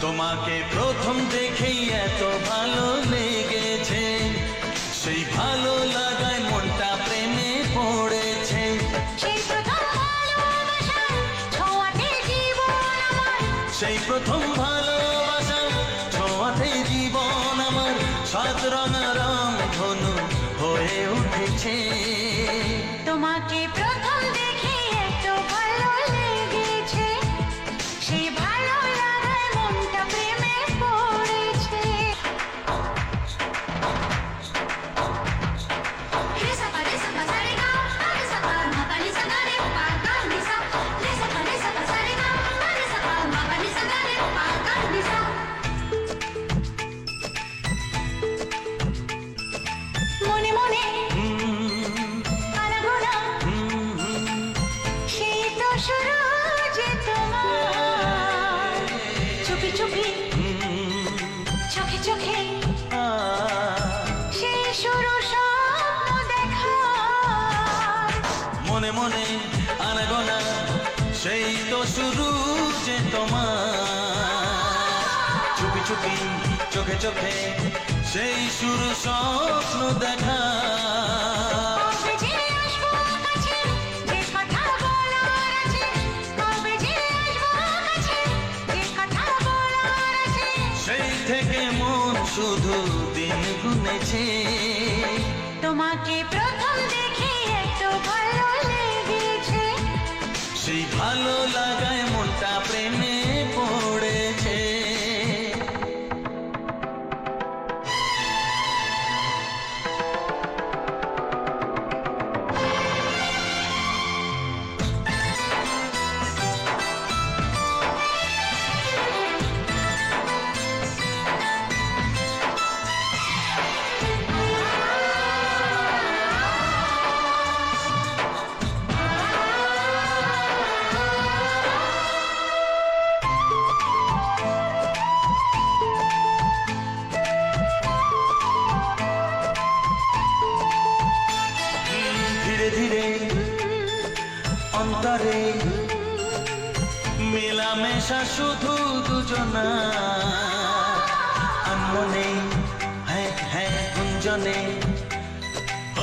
তোমাকে প্রথম দেখেই এত ভালো লেগেছে, সেই ভালো লাগায় মনটা প্রেমে পড়েছে। সেই প্রথম ভালোবাসার ছোঁয়াতে জীবন আমার, সেই প্রথম ভালোবাসা ছোঁয়াতে জীবন আমার সাত রঙা রামধনু হয়ে উঠেছে। তোমাকে প্রথম দেখে এত ভালো লেগেছে, সেই ভালো লাগায় মনটা প্রেমে পড়েছে। রে সা পা রে সা পা সা রে গা পা রে সা পা মা পা নি সা গা রে পা গা নি সা। রে সা পা সা রে গা পা রে সা পা মা পা নি সা গা রে পা গা নি সা। মনে মনে আনাগোনা, সেই তো শুরু যে তোমার, চুপি চুপি চোখে চোখে সেই শুরু স্বপ্ন দেখা। মনে মনে আনাগোনা, সেই তো শুরু যে তোমার, চুপি চুপি চোখে চোখে সেই শুরু স্বপ্ন দেখা। কবে যে আসবো কাছে, যে কথা বলার আছে, কবে যে আসবো কাছে, যে কথা বলার আছে। সেই থেকে মন শুধু দিন গুনেছে। তোমাকে প্রথম দেখে এত ভালো লেগেছে, সেই ভালো লাগায় মনটা প্রেমে পড়েছে। ধীরে ধীরে অন্তরে মেলামেশা শুধু দুজনা, আনমনে হ্যাঁ হ্যাঁ গুঞ্জনে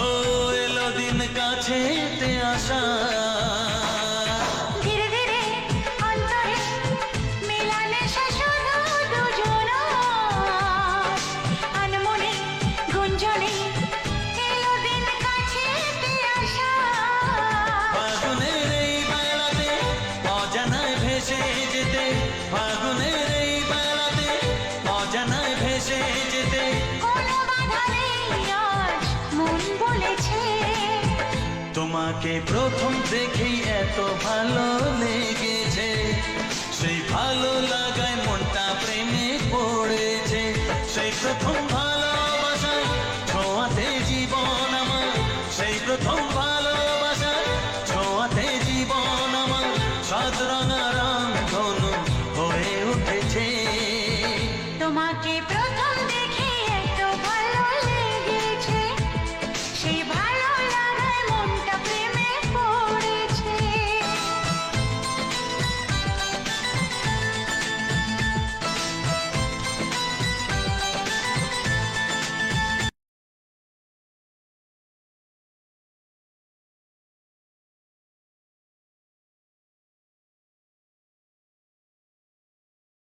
ও এলো দিন কাছেতে আসা। ধীরে ধীরে অন্তরে মেলামেশা শুধু দুজনার, আনমনে গুঞ্জনে এলো দিন কাছেতে আসা। ফাগুনের এই বেলাতে অজানায় ভেসে যেতে, ফাগুনের এই বেলাতে অজানায় ভেসে যেতে। কোনো বাধা নেই আজ মন বলেছে, তোমাকে প্রথম দেখেই এত ভালো লেগেছে, সেই ভালো লাগায় মনটা প্রেমে পড়েছে। সেই প্রথম